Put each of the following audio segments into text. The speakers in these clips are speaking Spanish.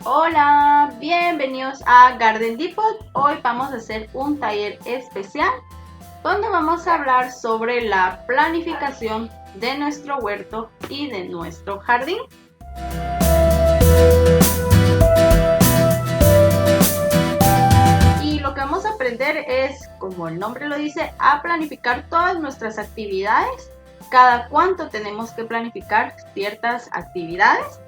Hola, bienvenidos a Garden Depot. Hoy vamos a hacer un taller especial donde vamos a hablar sobre la planificación de nuestro huerto y de nuestro jardín. Y lo que vamos a aprender es, como el nombre lo dice, a planificar todas nuestras actividades. Cada cuánto tenemos que planificar ciertas actividades.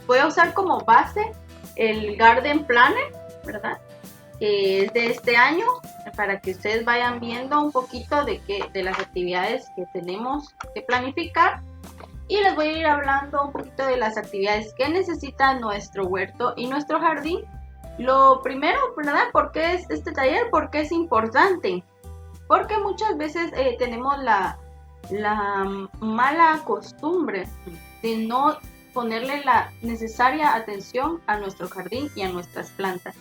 Voy a usar como base el Garden Planner, ¿verdad? Que es de este año, para que ustedes vayan viendo un poquito de las actividades que tenemos que planificar. Y les voy a ir hablando un poquito de las actividades que necesita nuestro huerto y nuestro jardín. Lo primero, ¿verdad? ¿Por qué es este taller? ¿Por qué es importante? Porque muchas veces tenemos la mala costumbre de no ponerle la necesaria atención a nuestro jardín y a nuestras plantas.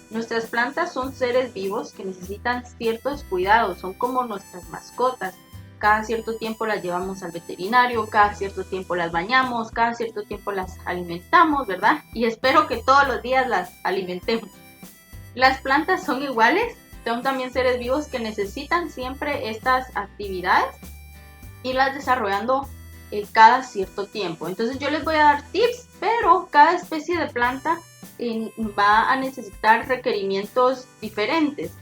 Nuestras plantas son seres vivos que necesitan ciertos cuidados, son como nuestras mascotas. Cada cierto tiempo las llevamos al veterinario, cada cierto tiempo las bañamos, cada cierto tiempo las alimentamos, ¿verdad? Y espero que todos los días las alimentemos. Las plantas son iguales, son también seres vivos que necesitan siempre estas actividades y las desarrollando cada cierto tiempo. Entonces yo les voy a dar tips, pero cada especie de planta va a necesitar requerimientos diferentes.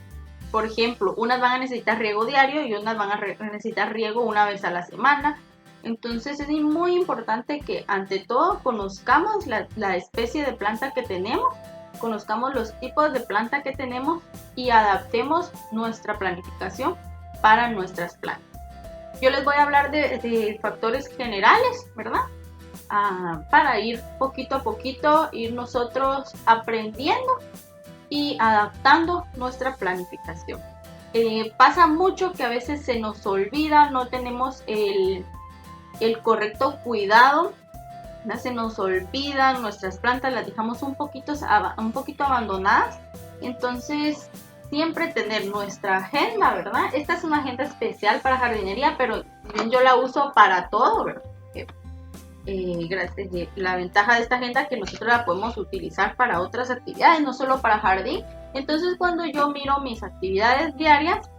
Por ejemplo, unas van a necesitar riego diario y unas van a necesitar riego una vez a la semana. Entonces es muy importante que ante todo conozcamos la especie de planta que tenemos, conozcamos los tipos de planta que tenemos y adaptemos nuestra planificación para nuestras plantas. Yo les voy a hablar de factores generales, ¿verdad? Para ir poquito a poquito, ir nosotros aprendiendo y adaptando nuestra planificación. Pasa mucho que a veces se nos olvida, no tenemos el correcto cuidado, ¿no? Se nos olvidan nuestras plantas, las dejamos un poquito abandonadas. Entonces siempre tener nuestra agenda, ¿verdad? Esta es una agenda especial para jardinería, pero yo la uso para todo, ¿verdad? La ventaja de esta agenda es que nosotros la podemos utilizar para otras actividades, no solo para jardín. Entonces cuando yo miro mis actividades diarias,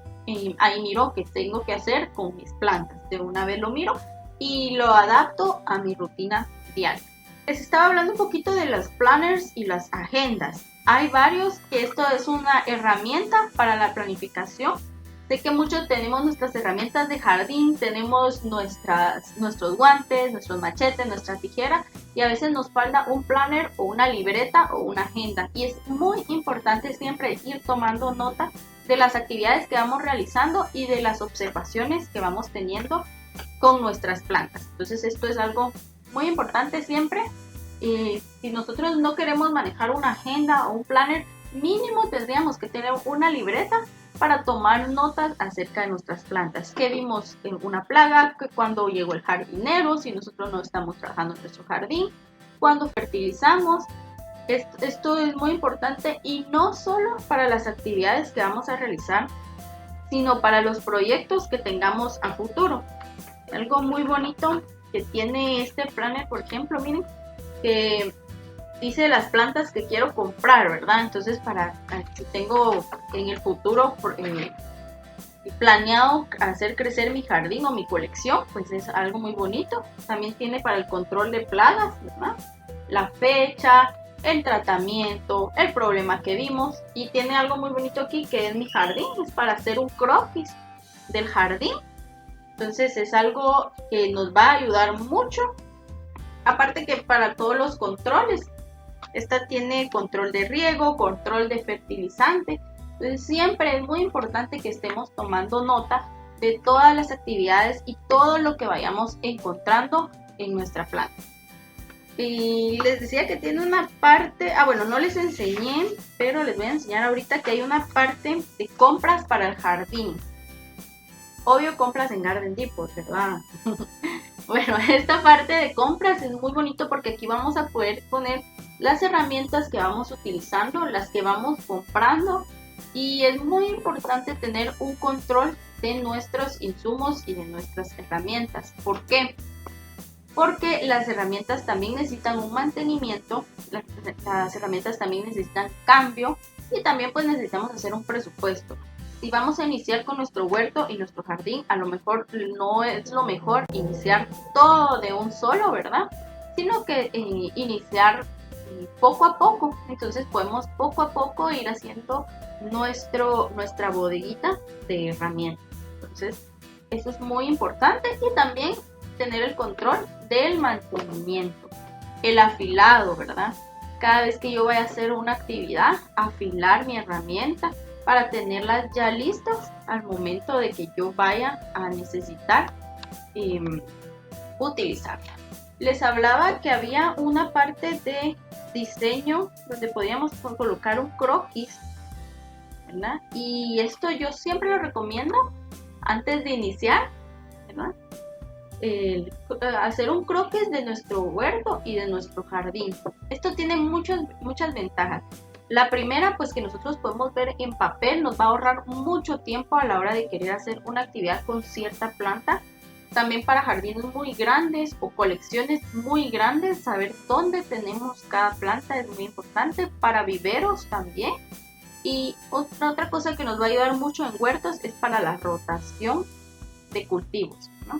ahí miro qué tengo que hacer con mis plantas. De una vez lo miro y lo adapto a mi rutina diaria. Les estaba hablando un poquito de las planners y las agendas. Hay varios que esto es una herramienta para la planificación. Sé que muchos tenemos nuestras herramientas de jardín, tenemos nuestros guantes, nuestros machetes, nuestra tijera y a veces nos falta un planner o una libreta o una agenda. Y es muy importante siempre ir tomando nota de las actividades que vamos realizando y de las observaciones que vamos teniendo con nuestras plantas. Entonces esto es algo muy importante siempre. Si nosotros no queremos manejar una agenda o un planner, mínimo tendríamos que tener una libreta para tomar notas acerca de nuestras plantas. ¿Qué vimos en una plaga? ¿Cuándo llegó el jardinero? Si nosotros no estamos trabajando en nuestro jardín. ¿Cuándo fertilizamos? Esto es muy importante y no solo para las actividades que vamos a realizar, sino para los proyectos que tengamos a futuro. Algo muy bonito que tiene este planner, por ejemplo, miren, que dice las plantas que quiero comprar, ¿verdad? Entonces, si tengo en el futuro planeado hacer crecer mi jardín o mi colección, pues es algo muy bonito. También tiene para el control de plagas, ¿verdad? La fecha, el tratamiento, el problema que vimos. Y tiene algo muy bonito aquí que es mi jardín, es para hacer un croquis del jardín. Entonces es algo que nos va a ayudar mucho. Aparte que para todos los controles, esta tiene control de riego, control de fertilizante. Entonces siempre es muy importante que estemos tomando nota de todas las actividades y todo lo que vayamos encontrando en nuestra planta. Y les decía que tiene una parte, bueno, no les enseñé, pero les voy a enseñar ahorita que hay una parte de compras para el jardín. Obvio, compras en Garden Depot, ¿verdad? Bueno, esta parte de compras es muy bonito porque aquí vamos a poder poner las herramientas que vamos utilizando, las que vamos comprando, y es muy importante tener un control de nuestros insumos y de nuestras herramientas. ¿Por qué? porque las herramientas también necesitan un mantenimiento, las herramientas también necesitan cambio y también pues necesitamos hacer un presupuesto. Si vamos a iniciar con nuestro huerto y nuestro jardín, a lo mejor no es lo mejor iniciar todo de un solo, ¿verdad? Sino que iniciar poco a poco. Entonces podemos poco a poco ir haciendo nuestra bodeguita de herramientas. Entonces eso es muy importante, y también tener el control del mantenimiento, el afilado, ¿verdad? Cada vez que yo vaya a hacer una actividad, afilar mi herramienta para tenerlas ya listas al momento de que yo vaya a necesitar utilizarla. Les hablaba que había una parte de diseño donde podíamos colocar un croquis, ¿verdad? Y esto yo siempre lo recomiendo antes de iniciar, ¿verdad? Hacer un croquis de nuestro huerto y de nuestro jardín. Esto tiene muchas ventajas. La primera, pues que nosotros podemos ver en papel, nos va a ahorrar mucho tiempo a la hora de querer hacer una actividad con cierta planta. También para jardines muy grandes o colecciones muy grandes, saber dónde tenemos cada planta es muy importante. Para viveros también. Y otra cosa que nos va a ayudar mucho en huertos es para la rotación de cultivos, ¿no?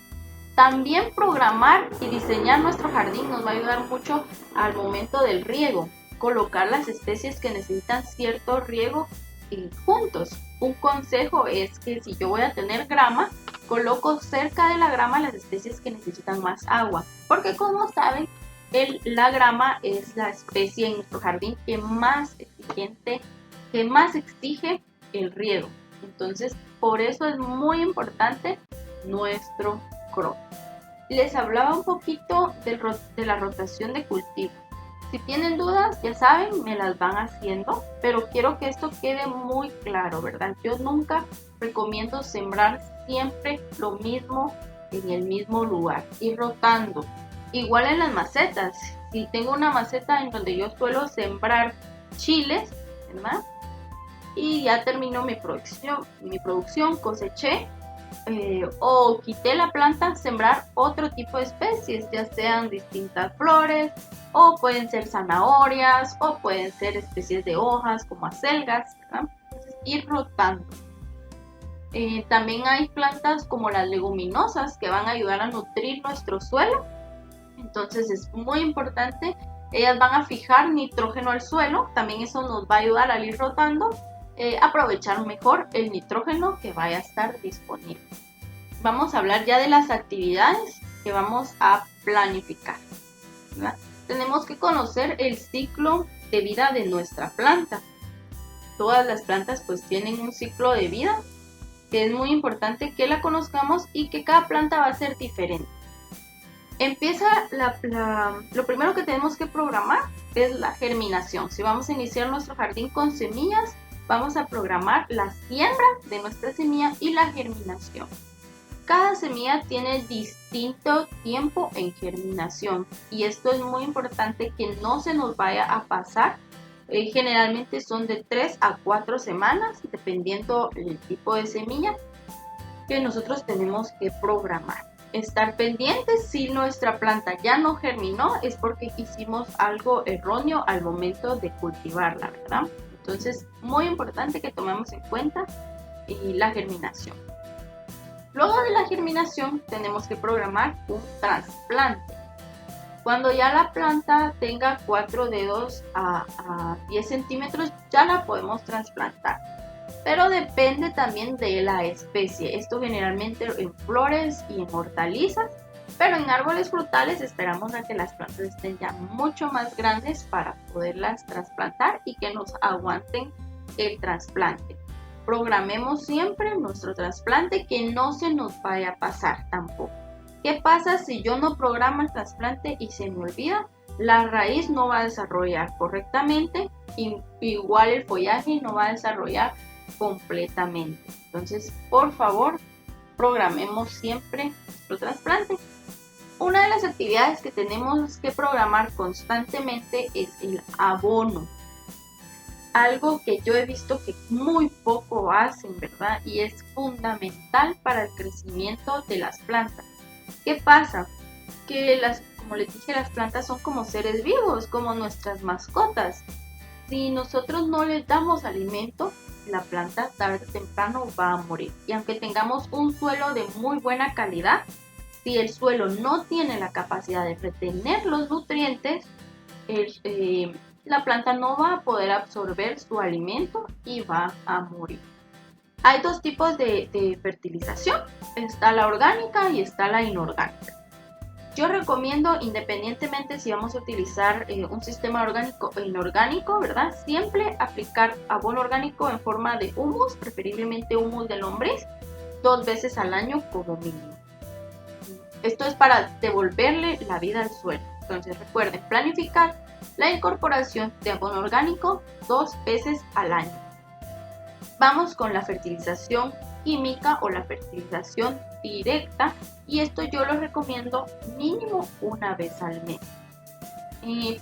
También programar y diseñar nuestro jardín nos va a ayudar mucho al momento del riego. Colocar las especies que necesitan cierto riego juntos. Un consejo es que si yo voy a tener grama, coloco cerca de la grama las especies que necesitan más agua. Porque como saben, la grama es la especie en nuestro jardín que más exige el riego. Entonces, por eso es muy importante nuestro croquis. Les hablaba un poquito de la rotación de cultivo. Si tienen dudas, ya saben, me las van haciendo, pero quiero que esto quede muy claro, ¿verdad? Yo nunca recomiendo sembrar siempre lo mismo en el mismo lugar, ir rotando. Igual en las macetas, si tengo una maceta en donde yo suelo sembrar chiles, ¿verdad? Y ya terminó mi producción, coseché, o quité la planta, sembrar otro tipo de especies, ya sean distintas flores, o pueden ser zanahorias, o pueden ser especies de hojas como acelgas, ¿verdad? Entonces, ir rotando. También hay plantas como las leguminosas que van a ayudar a nutrir nuestro suelo. Entonces es muy importante, ellas van a fijar nitrógeno al suelo, también eso nos va a ayudar al ir rotando, aprovechar mejor el nitrógeno que vaya a estar disponible. Vamos a hablar ya de las actividades que vamos a planificar, ¿verdad? Tenemos que conocer el ciclo de vida de nuestra planta. Todas las plantas pues tienen un ciclo de vida que es muy importante que la conozcamos y que cada planta va a ser diferente. Lo primero que tenemos que programar es la germinación. Si vamos a iniciar nuestro jardín con semillas, vamos a programar la siembra de nuestra semilla y la germinación. Cada semilla tiene distinto tiempo en germinación y esto es muy importante que no se nos vaya a pasar. Generalmente son de 3 a 4 semanas, dependiendo del tipo de semilla que nosotros tenemos que programar. Estar pendientes si nuestra planta ya no germinó es porque hicimos algo erróneo al momento de cultivarla, ¿verdad? Entonces, muy importante que tomemos en cuenta la germinación. Luego de la germinación tenemos que programar un trasplante. Cuando ya la planta tenga 4 dedos a 10 centímetros, ya la podemos trasplantar. Pero depende también de la especie. Esto generalmente en flores y en hortalizas, pero en árboles frutales esperamos a que las plantas estén ya mucho más grandes para poderlas trasplantar y que nos aguanten el trasplante. Programemos siempre nuestro trasplante, que no se nos vaya a pasar tampoco. ¿Qué pasa si yo no programo el trasplante y se me olvida? La raíz no va a desarrollar correctamente y igual el follaje no va a desarrollar completamente. Entonces, por favor, programemos siempre nuestro trasplante. Una de las actividades que tenemos que programar constantemente es el abono. Algo que yo he visto que muy poco hacen, ¿verdad? Y es fundamental para el crecimiento de las plantas. ¿Qué pasa? que como les dije, las plantas son como seres vivos, como nuestras mascotas. Si nosotros no les damos alimento, la planta tarde o temprano va a morir. Y aunque tengamos un suelo de muy buena calidad, si el suelo no tiene la capacidad de retener los nutrientes, la planta no va a poder absorber su alimento y va a morir. Hay dos tipos de fertilización, está la orgánica y está la inorgánica. Yo recomiendo, independientemente si vamos a utilizar un sistema orgánico o inorgánico, ¿verdad? Siempre aplicar abono orgánico en forma de humus, preferiblemente humus de lombriz, 2 veces al año como mínimo. Esto es para devolverle la vida al suelo. Entonces recuerden planificar la incorporación de abono orgánico 2 veces al año. Vamos con la fertilización química o la fertilización directa, y esto yo lo recomiendo mínimo una vez al mes.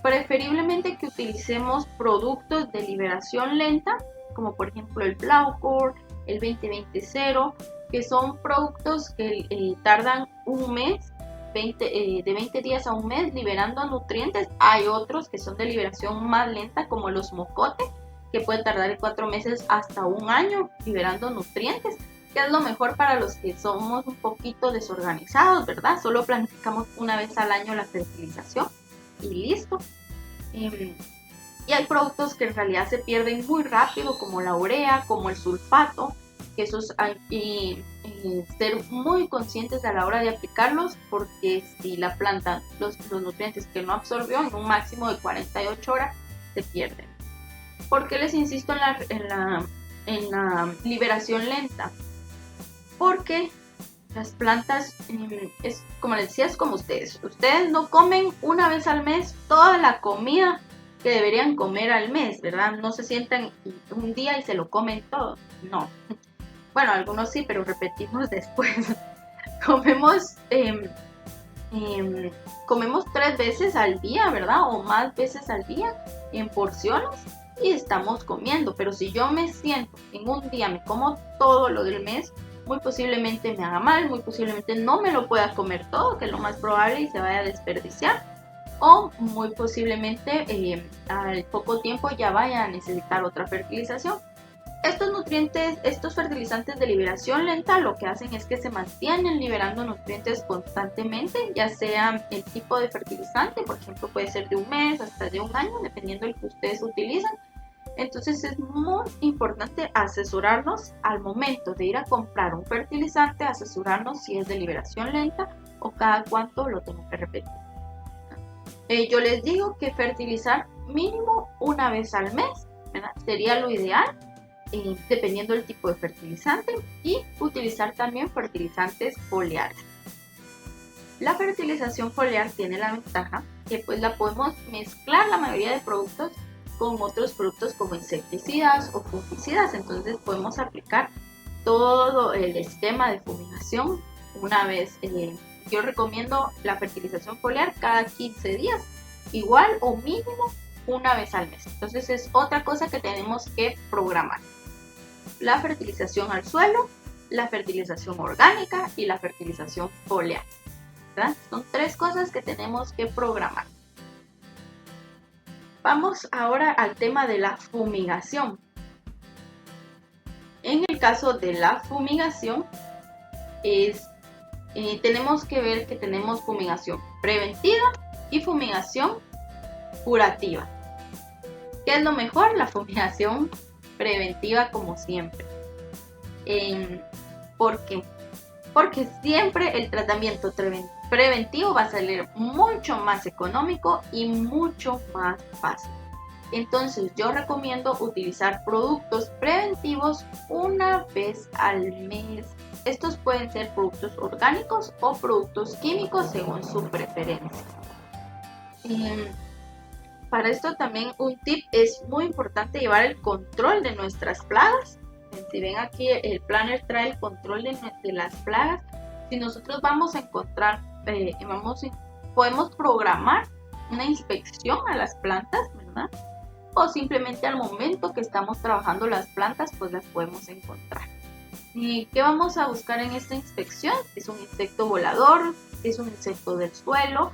Preferiblemente que utilicemos productos de liberación lenta, como por ejemplo el Blaucore, el 2020-0, que son productos que tardan un mes, de 20 días a un mes liberando nutrientes. Hay otros que son de liberación más lenta, como los mocote, que pueden tardar de 4 meses hasta un año liberando nutrientes, que es lo mejor para los que somos un poquito desorganizados, ¿verdad? Solo planificamos una vez al año la fertilización y listo. Y hay productos que en realidad se pierden muy rápido, como la urea, como el sulfato, que esos hay que ser muy conscientes a la hora de aplicarlos, porque si la planta, los nutrientes que no absorbió en un máximo de 48 horas, se pierden. ¿Por qué les insisto en la liberación lenta? Porque las plantas, como les decía, es como ustedes. Ustedes no comen una vez al mes toda la comida que deberían comer al mes, ¿verdad? No se sientan un día y se lo comen todo. No. Bueno, algunos sí, pero repetimos después. Comemos 3 veces al día, ¿verdad? O más veces al día en porciones y estamos comiendo. Pero si yo me siento en un día, me como todo lo del mes, muy posiblemente me haga mal, muy posiblemente no me lo pueda comer todo, que es lo más probable, y se vaya a desperdiciar, o muy posiblemente al poco tiempo ya vaya a necesitar otra fertilización. Estos nutrientes, estos fertilizantes de liberación lenta, lo que hacen es que se mantienen liberando nutrientes constantemente, ya sea el tipo de fertilizante, por ejemplo puede ser de un mes hasta de un año, dependiendo del que ustedes utilizan. Entonces es muy importante asesorarnos al momento de ir a comprar un fertilizante, asesorarnos si es de liberación lenta o cada cuánto lo tengo que repetir. Yo les digo que fertilizar mínimo una vez al mes, ¿verdad? Sería lo ideal, dependiendo del tipo de fertilizante, y utilizar también fertilizantes foliares. La fertilización foliar tiene la ventaja que pues la podemos mezclar la mayoría de productos con otros productos como insecticidas o fungicidas, entonces podemos aplicar todo el esquema de fumigación una vez. Yo recomiendo la fertilización foliar cada 15 días, igual o mínimo una vez al mes. Entonces es otra cosa que tenemos que programar. La fertilización al suelo, la fertilización orgánica y la fertilización foliar, ¿verdad? Son 3 cosas que tenemos que programar. Vamos ahora al tema de la fumigación. En el caso de la fumigación, tenemos que ver que tenemos fumigación preventiva y fumigación curativa. ¿Qué es lo mejor? La fumigación preventiva, como siempre. ¿Por qué? Porque siempre el tratamiento preventivo va a salir mucho más económico y mucho más fácil. Entonces yo recomiendo utilizar productos preventivos una vez al mes. Estos pueden ser productos orgánicos o productos químicos según su preferencia. Para esto también un tip: es muy importante llevar el control de nuestras plagas. Si ven aquí, el planner trae el control de las plagas. Si nosotros vamos a encontrar, podemos programar una inspección a las plantas, ¿verdad? O simplemente al momento que estamos trabajando las plantas, pues las podemos encontrar. ¿Y qué vamos a buscar en esta inspección? Es un insecto volador, es un insecto del suelo.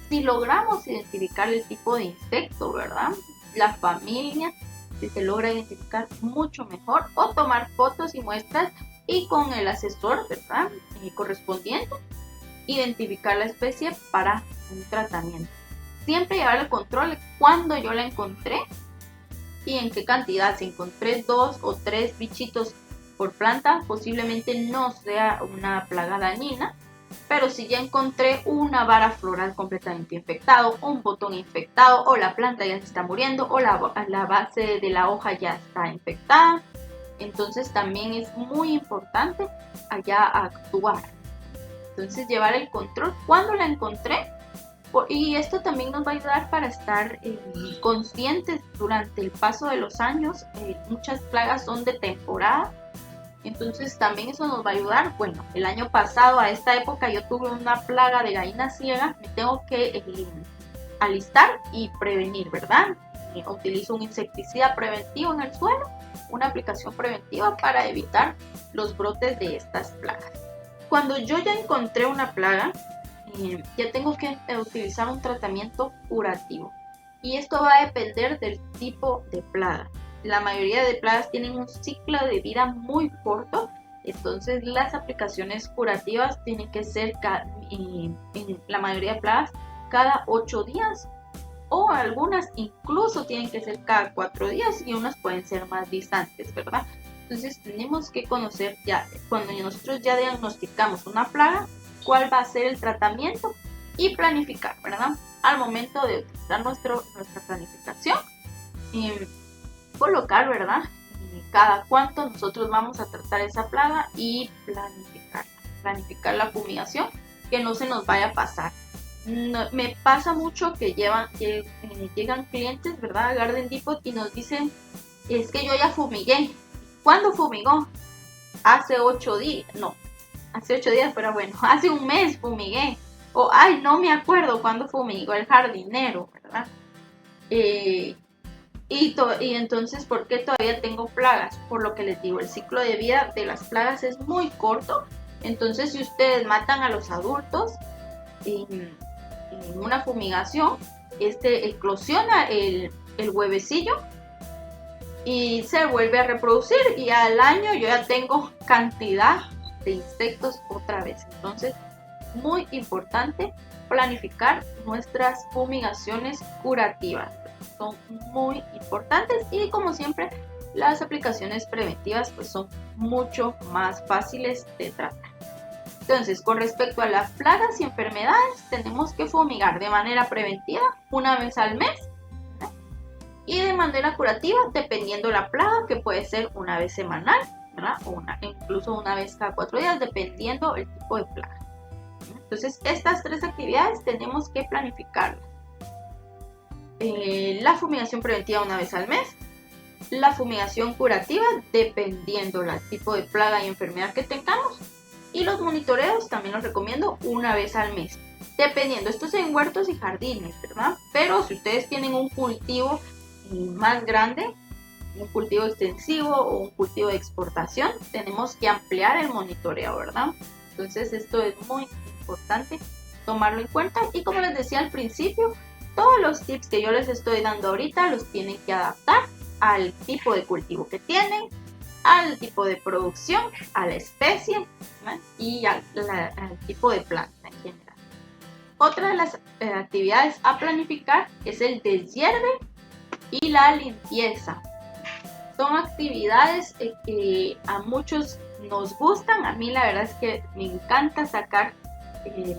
Si logramos identificar el tipo de insecto, ¿verdad? La familia, si se logra identificar mucho mejor, o tomar fotos y muestras y con el asesor, ¿verdad? Correspondiente, identificar la especie para un tratamiento. Siempre llevar el control de cuándo yo la encontré y en qué cantidad. Si encontré 2 o 3 bichitos por planta, posiblemente no sea una plaga dañina, pero si ya encontré una vara floral completamente infectado, un botón infectado, o la planta ya se está muriendo, o la base de la hoja ya está infectada, entonces también es muy importante allá actuar. Entonces llevar el control cuando la encontré, y esto también nos va a ayudar para estar conscientes durante el paso de los años. Muchas plagas son de temporada, entonces también eso nos va a ayudar. Bueno, el año pasado a esta época yo tuve una plaga de gallina ciega, me tengo que alistar y prevenir, ¿verdad? Utilizo un insecticida preventivo en el suelo, una aplicación preventiva para evitar los brotes de estas plagas. Cuando yo ya encontré una plaga, ya tengo que utilizar un tratamiento curativo, y esto va a depender del tipo de plaga. La mayoría de plagas tienen un ciclo de vida muy corto, entonces las aplicaciones curativas tienen que ser en la mayoría de plagas cada 8 días, o algunas incluso tienen que ser cada 4 días, y unas pueden ser más distantes, ¿verdad? Entonces tenemos que conocer ya, cuando nosotros ya diagnosticamos una plaga, cuál va a ser el tratamiento y planificar, ¿verdad? Al momento de utilizar nuestra planificación, colocar, ¿verdad? Cada cuánto nosotros vamos a tratar esa plaga y planificar la fumigación, que no se nos vaya a pasar. No, me pasa mucho que llegan clientes, ¿verdad? A Garden Depot y nos dicen, es que yo ya fumigué. ¿Cuándo fumigó? Hace 8 días, no. Hace 8 días, pero bueno, hace un mes fumigué. O, ay, no me acuerdo cuándo fumigó el jardinero, ¿verdad? Y entonces, ¿por qué todavía tengo plagas? Por lo que les digo, el ciclo de vida de las plagas es muy corto. Entonces, si ustedes matan a los adultos en una fumigación, eclosiona el huevecillo y se vuelve a reproducir, y al año yo ya tengo cantidad de insectos otra vez. Entonces, muy importante planificar nuestras fumigaciones curativas, son muy importantes, y como siempre las aplicaciones preventivas pues son mucho más fáciles de tratar. Entonces, con respecto a las plagas y enfermedades, tenemos que fumigar de manera preventiva una vez al mes, y de manera curativa dependiendo la plaga, que puede ser una vez semanal, ¿verdad? O incluso una vez cada 4 días, dependiendo el tipo de plaga. Entonces, estas 3 actividades tenemos que planificarlas. La fumigación preventiva una vez al mes, la fumigación curativa dependiendo del tipo de plaga y enfermedad que tengamos, y los monitoreos también los recomiendo una vez al mes, dependiendo. Esto es en huertos y jardines, ¿verdad? Pero si ustedes tienen un cultivo más grande, un cultivo extensivo o un cultivo de exportación, tenemos que ampliar el monitoreo, ¿verdad? Entonces esto es muy importante tomarlo en cuenta, y como les decía al principio, todos los tips que yo les estoy dando ahorita los tienen que adaptar al tipo de cultivo que tienen, al tipo de producción, a la especie, ¿verdad? Y al tipo de planta en general. Otra de las actividades a planificar es el deshierve y la limpieza. Son actividades que a muchos nos gustan. A mí la verdad es que me encanta sacar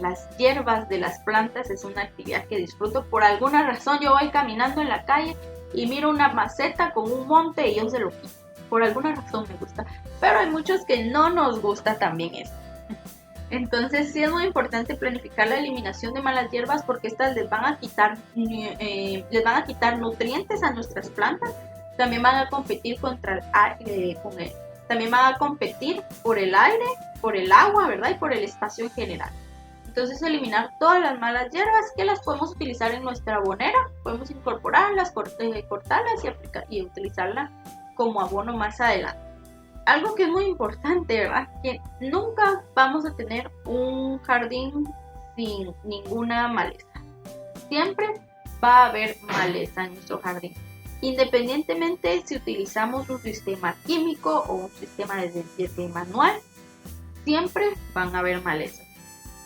las hierbas de las plantas, es una actividad que disfruto. Por alguna razón yo voy caminando en la calle y miro una maceta con un monte y yo se lo quito. Por alguna razón me gusta, pero hay muchos que no nos gusta también esto. Entonces sí es muy importante planificar la eliminación de malas hierbas, porque estas les van a quitar nutrientes a nuestras plantas. También van a competir también van a competir por el aire, por el agua, ¿verdad? Y por el espacio en general. Entonces, eliminar todas las malas hierbas, que las podemos utilizar en nuestra abonera, podemos incorporarlas, cortarlas y utilizarla como abono más adelante. Algo que es muy importante, ¿verdad? Que nunca vamos a tener un jardín sin ninguna maleza. Siempre va a haber maleza en nuestro jardín. Independientemente si utilizamos un sistema químico o un sistema de manual, siempre van a haber malezas.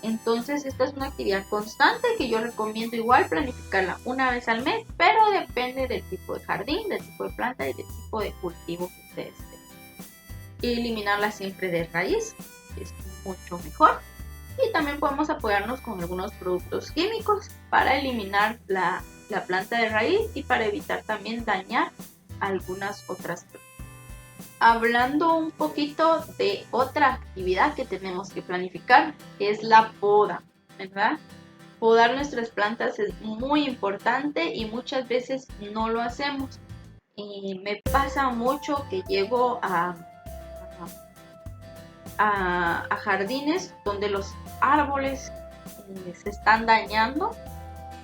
Entonces esta es una actividad constante que yo recomiendo igual planificarla una vez al mes, pero depende del tipo de jardín, del tipo de planta y del tipo de cultivo que ustedes tengan. Eliminarla siempre de raíz es mucho mejor. Y también podemos apoyarnos con algunos productos químicos para eliminar la planta de raíz y para evitar también dañar algunas otras plantas. Hablando un poquito de otra actividad que tenemos que planificar, es la poda, ¿verdad? Podar nuestras plantas es muy importante y muchas veces no lo hacemos. Me pasa mucho que llego a jardines donde los árboles se están dañando,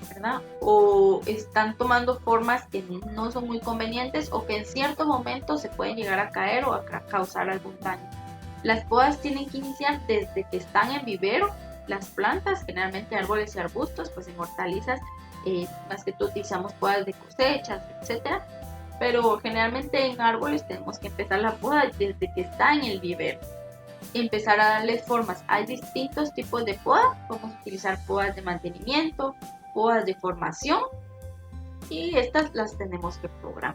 ¿verdad? O están tomando formas que no son muy convenientes o que en cierto momento se pueden llegar a caer o a causar algún daño. Las podas tienen que iniciar desde que están en vivero. Las plantas, generalmente árboles y arbustos, pues en hortalizas, más que todo utilizamos podas de cosechas, etcétera. Pero generalmente en árboles tenemos que empezar la poda desde que está en el vivero. Empezar a darles formas. Hay distintos tipos de poda. Podemos utilizar podas de mantenimiento, podas de formación, y estas las tenemos que programar.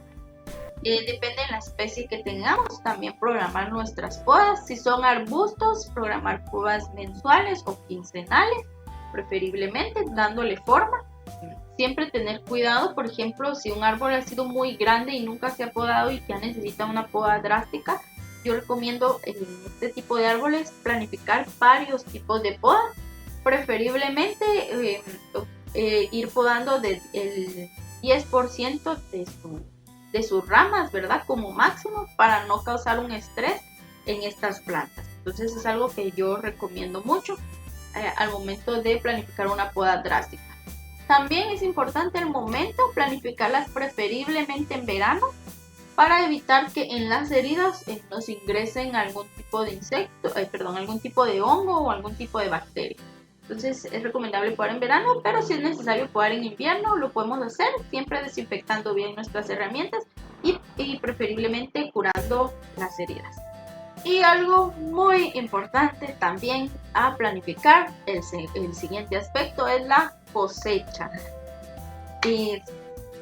Depende de la especie que tengamos, también programar nuestras podas. Si son arbustos, programar podas mensuales o quincenales, preferiblemente dándole forma. Siempre tener cuidado, por ejemplo, si un árbol ha sido muy grande y nunca se ha podado y ya necesita una poda drástica, yo recomiendo en este tipo de árboles planificar varios tipos de poda, preferiblemente ir podando el 10% de sus ramas, ¿verdad? Como máximo, para no causar un estrés en estas plantas. Entonces es algo que yo recomiendo mucho al momento de planificar una poda drástica. También es importante el momento planificarlas preferiblemente en verano, para evitar que en las heridas nos ingresen algún tipo de algún tipo de hongo o algún tipo de bacteria. Entonces es recomendable podar en verano, pero si es necesario podar en invierno, lo podemos hacer, siempre desinfectando bien nuestras herramientas y preferiblemente curando las heridas. Y algo muy importante también a planificar, el siguiente aspecto es la cosecha. Y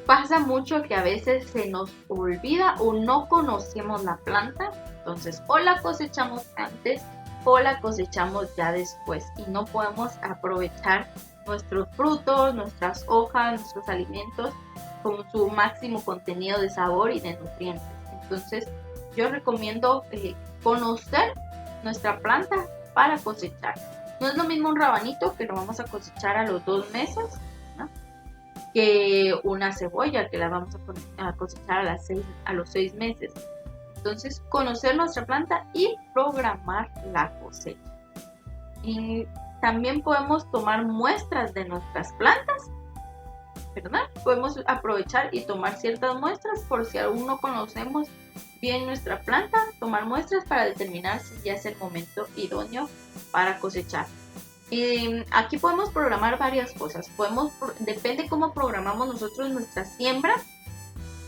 pasa mucho que a veces se nos olvida o no conocemos la planta, entonces o la cosechamos antes o la cosechamos ya después y no podemos aprovechar nuestros frutos, nuestras hojas, nuestros alimentos con su máximo contenido de sabor y de nutrientes. Entonces yo recomiendo conocer nuestra planta para cosechar. No es lo mismo un rabanito que lo vamos a cosechar a los 2 meses, ¿no?, que una cebolla que la vamos a cosechar a los 6 meses. Entonces, conocer nuestra planta y programar la cosecha. Y también podemos tomar muestras de nuestras plantas, ¿verdad? Podemos aprovechar y tomar ciertas muestras por si aún no conocemos bien nuestra planta, tomar muestras para determinar si ya es el momento idóneo para cosechar. Aquí podemos programar varias cosas. Depende cómo programamos nosotros nuestra siembra,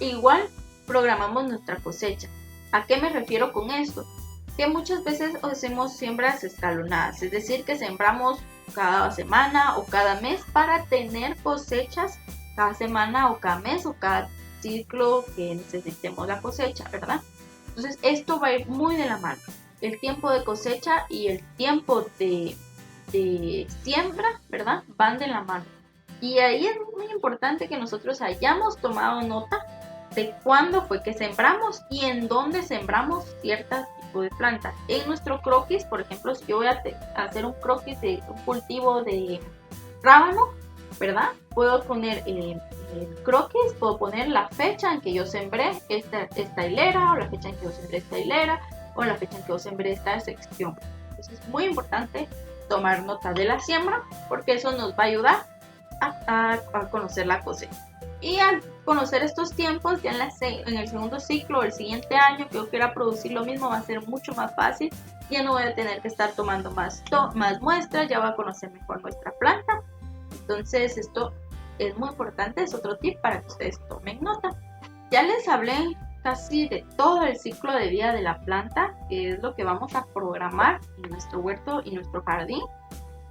igual programamos nuestra cosecha. ¿A qué me refiero con esto? Que muchas veces hacemos siembras escalonadas, es decir, que sembramos cada semana o cada mes para tener cosechas cada semana o cada mes o cada ciclo que necesitemos la cosecha, ¿verdad? Entonces esto va a ir muy de la mano. El tiempo de cosecha y el tiempo de siembra, ¿verdad?, van de la mano. Y ahí es muy importante que nosotros hayamos tomado nota de cuándo fue que sembramos y en dónde sembramos ciertos tipos de plantas. En nuestro croquis, por ejemplo, si yo voy a hacer un croquis de un cultivo de rábano, ¿verdad?, puedo poner el croquis, puedo poner la fecha en que yo sembré esta hilera, o la fecha en que yo sembré esta hilera, o la fecha en que yo sembré esta sección. Entonces es muy importante tomar nota de la siembra, porque eso nos va a ayudar a conocer la cosecha. Y al conocer estos tiempos, ya en el segundo ciclo, el siguiente año que yo quiera producir lo mismo, va a ser mucho más fácil. Ya no voy a tener que estar tomando más muestras, ya voy a conocer mejor nuestra planta. Entonces esto es muy importante, es otro tip para que ustedes tomen nota. Ya les hablé casi de todo el ciclo de vida de la planta, que es lo que vamos a programar en nuestro huerto y nuestro jardín,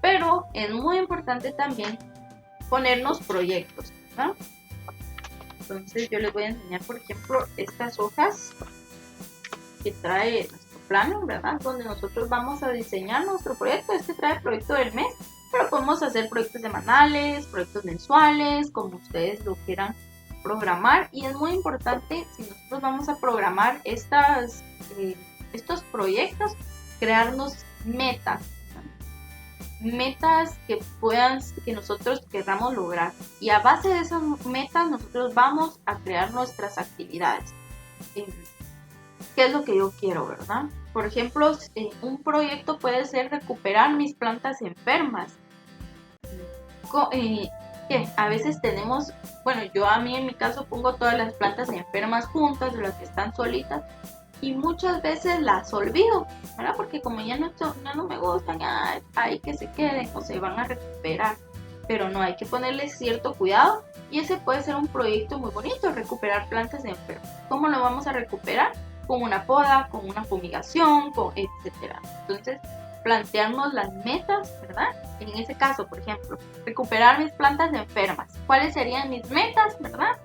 pero es muy importante también ponernos proyectos, ¿no? Entonces yo les voy a enseñar, por ejemplo, estas hojas que trae nuestro plano, ¿verdad? Donde nosotros vamos a diseñar nuestro proyecto. Este trae proyecto del mes, pero podemos hacer proyectos semanales, proyectos mensuales, como ustedes lo quieran programar. Y es muy importante, si nosotros vamos a programar estos proyectos, crearnos metas que nosotros queramos lograr, y a base de esas metas nosotros vamos a crear nuestras actividades. ¿Qué es lo que yo quiero, verdad? Por ejemplo, un proyecto puede ser recuperar mis plantas enfermas. A veces tenemos, bueno, a mí en mi caso pongo todas las plantas enfermas juntas, las que están solitas, y muchas veces las olvido, ¿verdad? Porque como ya no me gustan, hay que se queden o se van a recuperar. Pero no, hay que ponerle cierto cuidado, y ese puede ser un proyecto muy bonito, recuperar plantas enfermas. ¿Cómo lo vamos a recuperar? Con una poda, con una fumigación, etcétera. Entonces, plantearnos las metas, ¿verdad? En ese caso, por ejemplo, recuperar mis plantas enfermas. ¿Cuáles serían mis metas, verdad?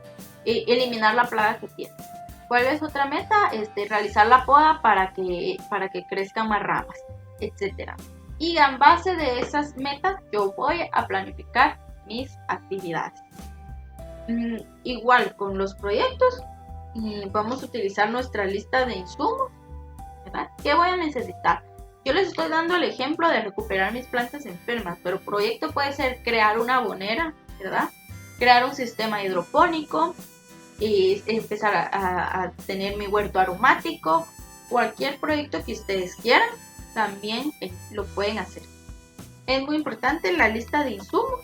Eliminar la plaga que tiene. ¿Cuál es otra meta? Realizar la poda para que crezcan más ramas, etcétera. Y en base de esas metas, yo voy a planificar mis actividades. Igual con los proyectos, vamos a utilizar nuestra lista de insumos, ¿verdad? ¿Qué voy a necesitar? Yo les estoy dando el ejemplo de recuperar mis plantas enfermas, pero proyecto puede ser crear una abonera, ¿verdad? Crear un sistema hidropónico, y empezar a tener mi huerto aromático. Cualquier proyecto que ustedes quieran, también lo pueden hacer. Es muy importante la lista de insumos,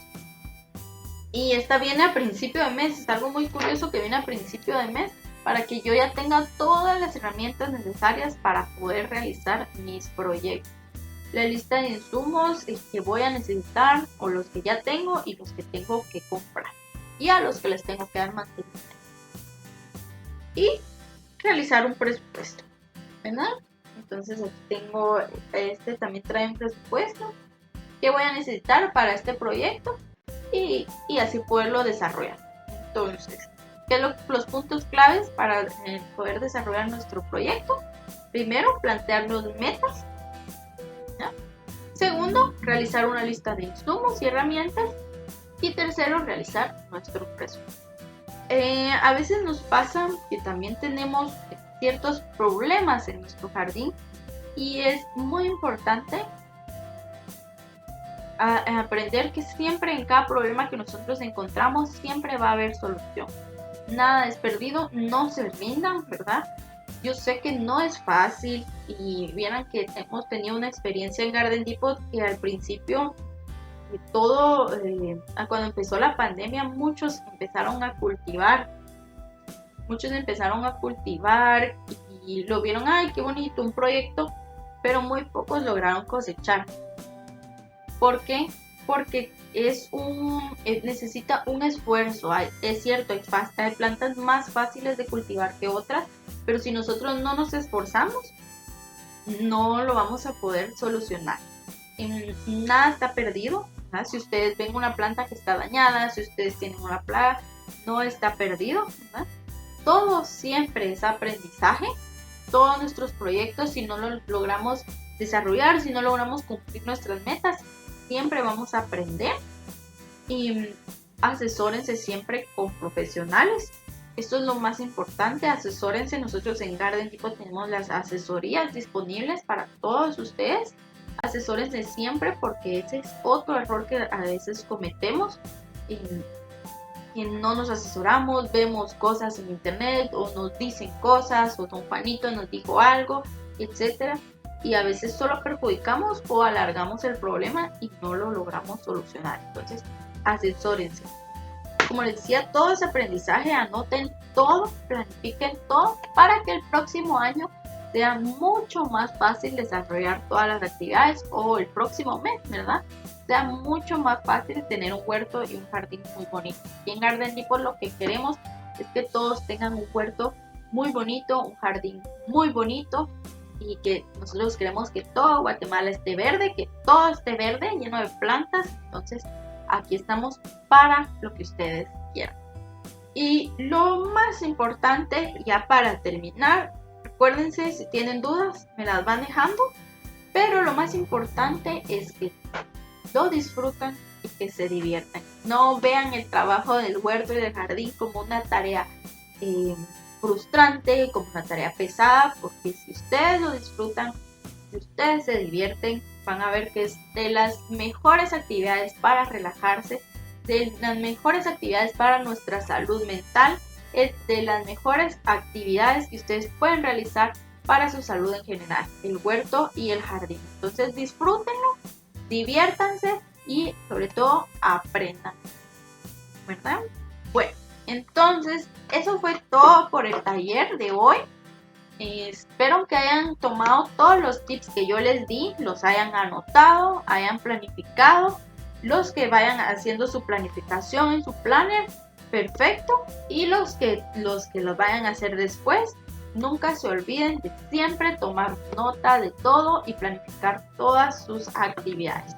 y esta viene a principio de mes. Es algo muy curioso que viene a principio de mes, para que yo ya tenga todas las herramientas necesarias para poder realizar mis proyectos. La lista de insumos que voy a necesitar, o los que ya tengo y los que tengo que comprar, y a los que les tengo que dar mantenimiento. Y realizar un presupuesto, ¿verdad? Entonces aquí tengo, también trae un presupuesto que voy a necesitar para este proyecto, y así poderlo desarrollar. Entonces, ¿qué son los puntos claves para poder desarrollar nuestro proyecto? Primero, plantearnos metas, ¿ya? Segundo, realizar una lista de insumos y herramientas, y tercero, realizar nuestro presupuesto. A veces nos pasa que también tenemos ciertos problemas en nuestro jardín, y es muy importante aprender que siempre en cada problema que nosotros encontramos, siempre va a haber solución. Nada es perdido, no se rindan, ¿verdad? Yo sé que no es fácil, y vieran que hemos tenido una experiencia en Garden Depot que al principio cuando empezó la pandemia, muchos empezaron a cultivar, y lo vieron, ¡ay, qué bonito, un proyecto! Pero muy pocos lograron cosechar. ¿Por qué? Porque necesita un esfuerzo. Es cierto, hay plantas más fáciles de cultivar que otras, pero si nosotros no nos esforzamos, no lo vamos a poder solucionar. Nada está perdido, ¿verdad? Si ustedes ven una planta que está dañada, si ustedes tienen una plaga, no está perdido, ¿verdad? Todo siempre es aprendizaje. Todos nuestros proyectos, si no lo logramos desarrollar, si no logramos cumplir nuestras metas, siempre vamos a aprender. Y asesórense siempre con profesionales. Esto es lo más importante, asesórense. Nosotros en Garden Depot tenemos las asesorías disponibles para todos ustedes. Asesórense siempre, porque ese es otro error que a veces cometemos, que no nos asesoramos, vemos cosas en internet, o nos dicen cosas, o don Juanito nos dijo algo, etcétera, y a veces solo perjudicamos o alargamos el problema y no lo logramos solucionar. Entonces, asesórense. como les decía, todo es aprendizaje, anoten todo, planifiquen todo para que el próximo año sea mucho más fácil desarrollar todas las actividades, o el próximo mes, ¿verdad? Sea mucho más fácil tener un huerto y un jardín muy bonito. Y en Garden Depot lo que queremos es que todos tengan un huerto muy bonito, un jardín muy bonito, y que nosotros queremos que todo Guatemala esté verde, que todo esté verde, lleno de plantas. Entonces aquí estamos para lo que ustedes quieran. Y lo más importante, ya para terminar, recuérdense, si tienen dudas me las van dejando, pero lo más importante es que lo disfrutan y que se diviertan. No vean el trabajo del huerto y del jardín como una tarea frustrante, como una tarea pesada, porque si ustedes lo disfrutan, si ustedes se divierten, van a ver que es de las mejores actividades para relajarse, de las mejores actividades para nuestra salud mental, es de las mejores actividades que ustedes pueden realizar para su salud en general, el huerto y el jardín. Entonces disfrútenlo, diviértanse y sobre todo aprendan, ¿verdad? Bueno, entonces eso fue todo por el taller de hoy. Espero que hayan tomado todos los tips que yo les di, los hayan anotado, hayan planificado. Los que vayan haciendo su planificación en su planner, perfecto. Y los que lo vayan a hacer después, nunca se olviden de siempre tomar nota de todo y planificar todas sus actividades.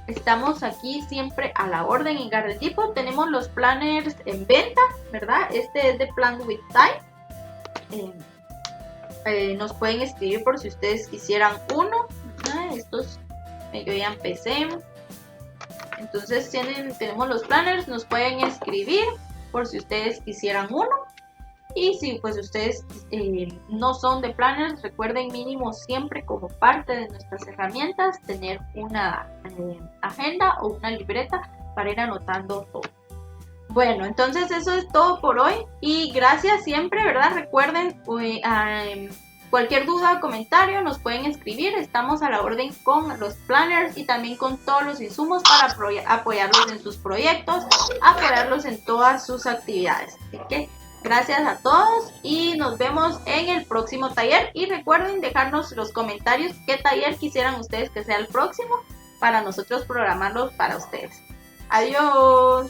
Estamos aquí siempre a la orden en Garden Depot. Tenemos los planners en venta, ¿verdad? Este es de Plan with Time. Nos pueden escribir por si ustedes quisieran uno, ¿verdad? Estos yo ya empecé. Entonces tenemos los planners, nos pueden escribir por si ustedes quisieran uno. Y si pues ustedes no son de planners, recuerden mínimo siempre como parte de nuestras herramientas tener una agenda o una libreta para ir anotando todo. Bueno, entonces eso es todo por hoy y gracias siempre, ¿verdad? Recuerden, cualquier duda o comentario nos pueden escribir. Estamos a la orden con los planners y también con todos los insumos para apoyarlos en sus proyectos, apoyarlos en todas sus actividades. Así que gracias a todos y nos vemos en el próximo taller. Y recuerden dejarnos los comentarios qué taller quisieran ustedes que sea el próximo para nosotros programarlos para ustedes. Adiós.